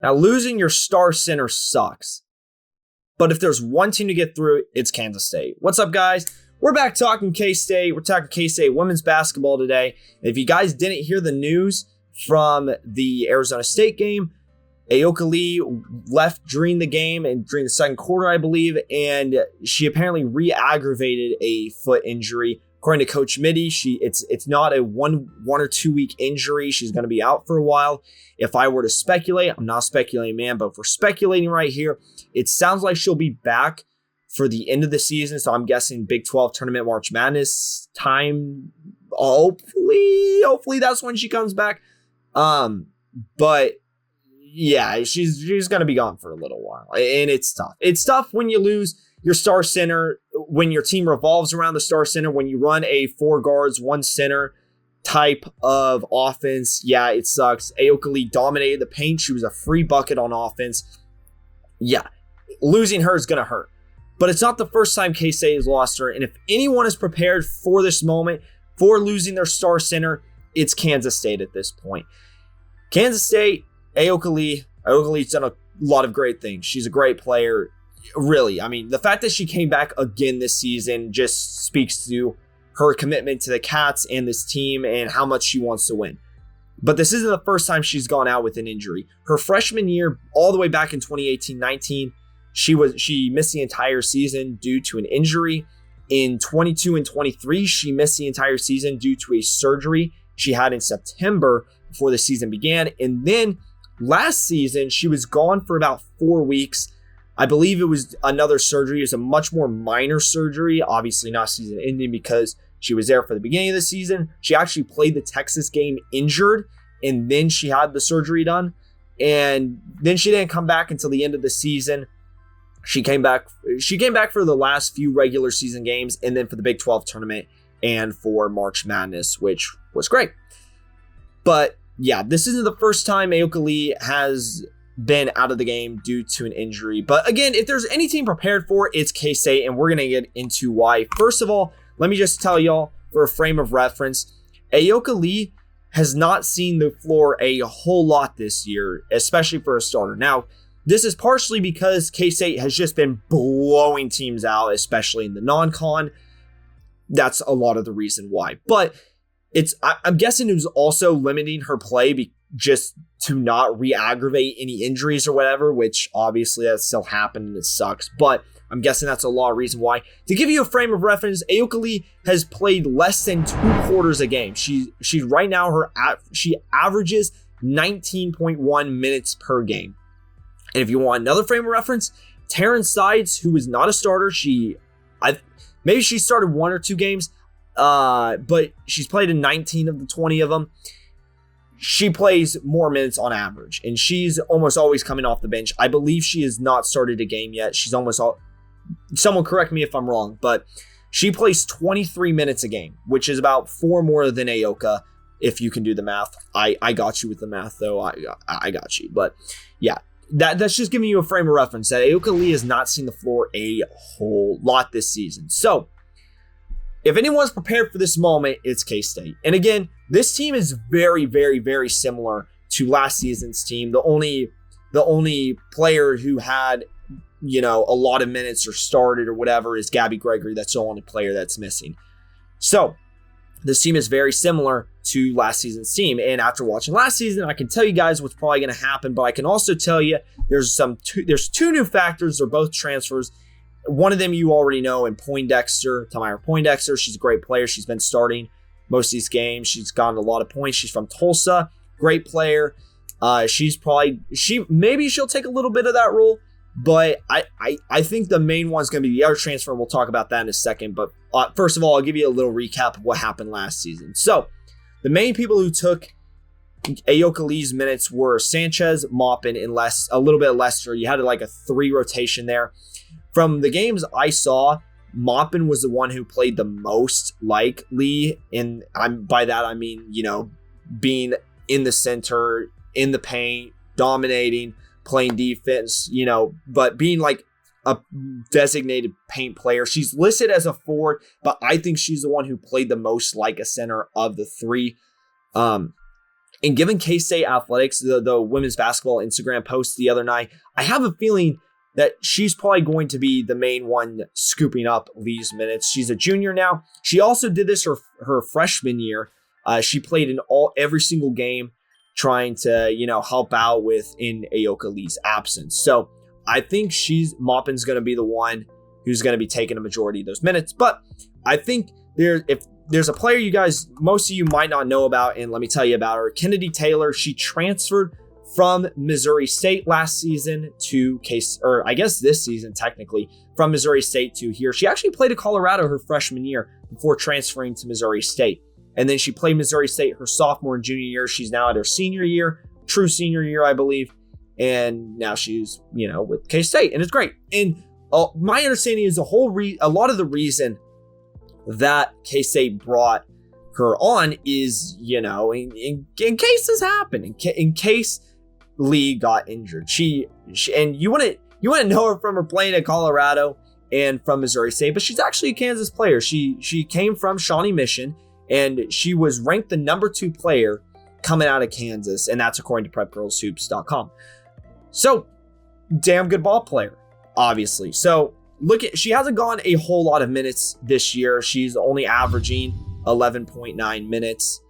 Now, losing your star center sucks. But if there's one team to get through, it's Kansas State. What's up, guys? We're back talking K-State. We're talking K-State women's basketball today. If you guys didn't hear the news from the Arizona State game, Ayoka Lee left during the game and during the second quarter, I believe, and she apparently re-aggravated a foot injury. According to Coach Mittie, it's not a one or 2 week injury. She's going to be out for a while. If I were to speculate, I'm not speculating, man, but if we're speculating right here, it sounds like she'll be back for the end of the season. So I'm guessing Big 12 tournament March Madness time. Hopefully that's when she comes back. But yeah, she's going to be gone for a little while, and it's tough. It's tough when you lose your star center, when your team revolves around the star center, when you run a 4 guards, 1 center type of offense. Yeah, it sucks. Ayoka Lee dominated the paint. She was a free bucket on offense. Yeah, losing her is going to hurt. But it's not the first time K-State has lost her. And if anyone is prepared for this moment, for losing their star center, it's Kansas State at this point. Kansas State, Ayoka Lee's done a lot of great things. She's a great player. Really, I mean, the fact that she came back again this season just speaks to her commitment to the Cats and this team and how much she wants to win. But this isn't the first time she's gone out with an injury. Her freshman year, all the way back in 2018-19, she missed the entire season due to an injury. In 22 and 23, she missed the entire season due to a surgery she had in September before the season began. And then last season, she was gone for about 4 weeks. I believe it was another surgery. It was a much more minor surgery, obviously not season ending because she was there for the beginning of the season. She actually played the Texas game injured, and then she had the surgery done. And then she didn't come back until the end of the season. She came back for the last few regular season games, and then for the Big 12 tournament and for March Madness, which was great. But yeah, this isn't the first time Ayoka Lee has been out of the game due to an injury. But again, if there's any team prepared for it, it's K-State, and we're going to get into why. First of all, let me just tell y'all for a frame of reference, Ayoka Lee has not seen the floor a whole lot this year, especially for a starter. Now, this is partially because K-State has just been blowing teams out, especially in the non-con. That's a lot of the reason why. But I'm guessing it was also limiting her play just to not re-aggravate any injuries or whatever, which obviously that still happened and it sucks. But I'm guessing that's a lot of reason why. To give you a frame of reference, Ayoka Lee has played less than 2 quarters a game. She right now she averages 19.1 minutes per game. And if you want another frame of reference, Taryn Sides, who is not a starter, maybe she started 1 or 2 games, but she's played in 19 of the 20 of them. She plays more minutes on average, and she's almost always coming off the bench. I believe she has not started a game yet. Someone correct me if I'm wrong, but she plays 23 minutes a game, which is about 4 more than Ayoka, if you can do the math. I got you with the math, though. I got you. But yeah, that's just giving you a frame of reference that Ayoka Lee has not seen the floor a whole lot this season. So if anyone's prepared for this moment, it's K-State. And again, this team is very, very, very similar to last season's team. The only player who had, a lot of minutes or started or whatever is Gabby Gregory. That's the only player that's missing. So this team is very similar to last season's team. And after watching last season, I can tell you guys what's probably going to happen, but I can also tell you there's 2 new factors. They're both transfers. One of them you already know in Tamyra Poindexter. She's a great player. She's been starting most of these games. She's gotten a lot of points. She's from Tulsa. Great player. Maybe she'll take a little bit of that role, but I think the main one's going to be the other transfer, and we'll talk about that in a second. But first of all, I'll give you a little recap of what happened last season. So the main people who took Ayoka Lee's minutes were Sanchez, Maupin, and a little bit of Lester. You had like a 3 rotation there. From the games I saw, Maupin was the one who played the most like Lee, and by that I mean, being in the center, in the paint, dominating, playing defense, but being like a designated paint player. She's listed as a forward, but I think she's the one who played the most like a center of the 3. And given K-State athletics, the women's basketball Instagram post the other night, I have a feeling that she's probably going to be the main one scooping up Lee's minutes. She's a junior now. She also did this her freshman year. She played in every single game, trying to, help out in Ayoka Lee's absence. So I think Maupin's going to be the one who's going to be taking a majority of those minutes. But I think if there's a player most of you might not know about, and let me tell you about her, Kennedy Taylor. She transferred from Missouri State last season to this season technically, from Missouri State to here. She actually played at Colorado her freshman year before transferring to Missouri State. And then she played Missouri State her sophomore and junior year. She's now at her senior year, true senior year, I believe. And now she's, with K-State, and it's great. And my understanding is a lot of the reason that K-State brought her on is, in case this happened, in case Lee got injured. She and you want to know her from her playing at Colorado and from Missouri State, but she's actually a Kansas player. She came from Shawnee Mission, and she was ranked the number 2 player coming out of Kansas, and that's according to PrepGirlsHoops.com. So, damn good ball player, obviously. So she hasn't gone a whole lot of minutes this year. She's only averaging 11.9 minutes.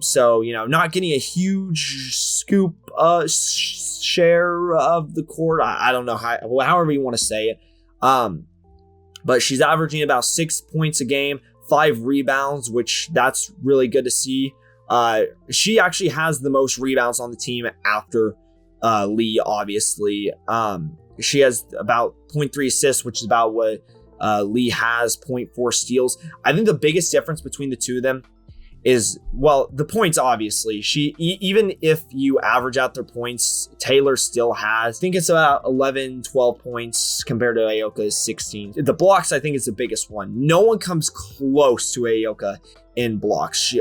So, not getting a huge scoop share of the court. I don't know however you want to say it. But she's averaging about 6 points a game, 5 rebounds, which that's really good to see. She actually has the most rebounds on the team after Lee, obviously. She has about 0.3 assists, which is about what Lee has, 0.4 steals. I think the biggest difference between the two of them is, the points, obviously. Even if you average out their points, Taylor still has, I think it's about 11, 12 points compared to Ayoka's 16. The blocks, I think, is the biggest one. No one comes close to Ayoka in blocks.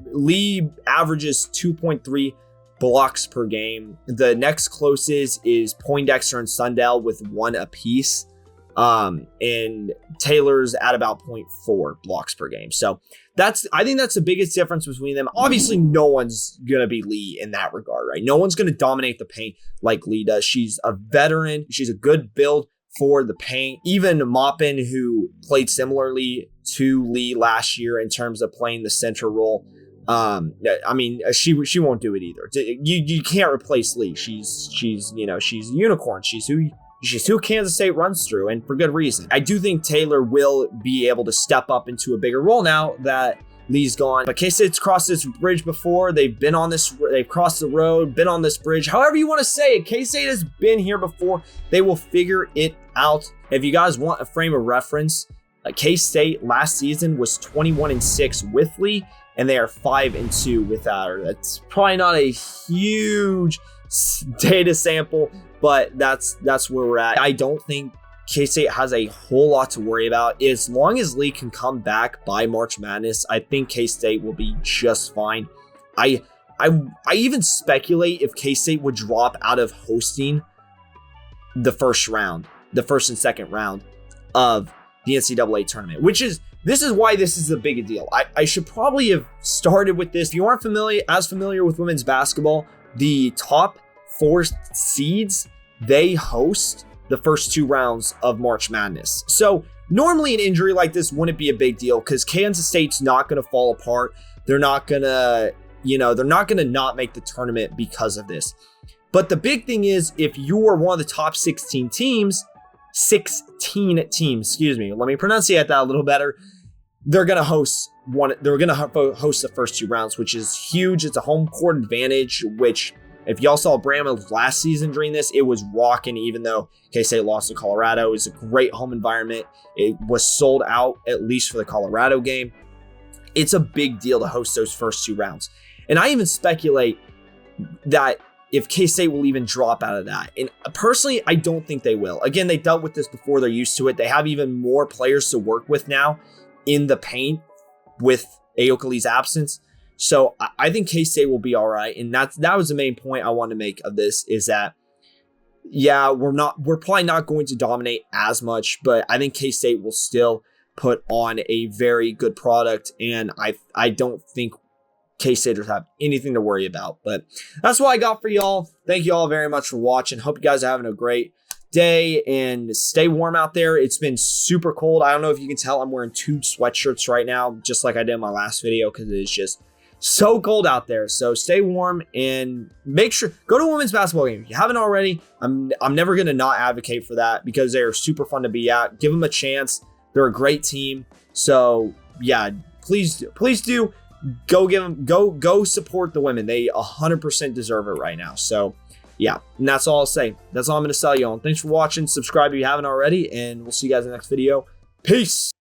Lee averages 2.3 blocks per game. The next closest is Poindexter and Sundell with 1 apiece. And Taylor's at about 0.4 blocks per game. So I think that's the biggest difference between them. Obviously, no one's going to be Lee in that regard, right? No one's going to dominate the paint like Lee does. She's a veteran. She's a good build for the paint. Even Maupin, who played similarly to Lee last year in terms of playing the center role, she won't do it either. You can't replace Lee. She's a unicorn. She's who Kansas State runs through, and for good reason. I do think Taylor will be able to step up into a bigger role now that Lee's gone. But K-State's crossed this bridge before. They've crossed the road, been on this bridge. However you want to say it, K-State has been here before. They will figure it out. If you guys want a frame of reference, K-State last season was 21-6 with Lee, and they are 5-2 without her. That's probably not a huge data sample, but that's where we're at. I don't think K-State has a whole lot to worry about. As long as Lee can come back by March Madness, I think K-State will be just fine. I even speculate if K-State would drop out of hosting the first and second round of the NCAA tournament, this is why this is a big deal. I should probably have started with this. If you aren't familiar with women's basketball, the top 4 seeds, they host the first 2 rounds of March Madness. So normally an injury like this wouldn't be a big deal because Kansas State's not going to fall apart. They're not going to, not make the tournament because of this. But the big thing is, if you are one of the top 16 teams, excuse me, let me pronunciate that a little better. They're going to host the first 2 rounds, which is huge. It's a home court advantage, which if y'all saw Bramlett last season during this, it was rocking, even though K-State lost to Colorado. It was a great home environment. It was sold out, at least for the Colorado game. It's a big deal to host those first 2 rounds. And I even speculate that if K-State will even drop out of that. And personally, I don't think they will. Again, they dealt with this before. They're used to it. They have even more players to work with now in the paint with Ayoka Lee's absence. So I think K-State will be all right. And that was the main point I want to make of this, is that, yeah, we're probably not going to dominate as much, but I think K-State will still put on a very good product. And I don't think K-Staters have anything to worry about. But that's what I got for y'all. Thank you all very much for watching. Hope you guys are having a great day and stay warm out there. It's been super cold. I don't know if you can tell, I'm wearing 2 sweatshirts right now, just like I did in my last video, because it is just so cold out there. So stay warm and make sure, go to a women's basketball game. If you haven't already, I'm never going to not advocate for that because they are super fun to be at. Give them a chance. They're a great team. So yeah, please do go support the women. They 100% deserve it right now. So yeah, and that's all I'll say. That's all I'm going to tell you all. Thanks for watching. Subscribe if you haven't already, and we'll see you guys in the next video. Peace.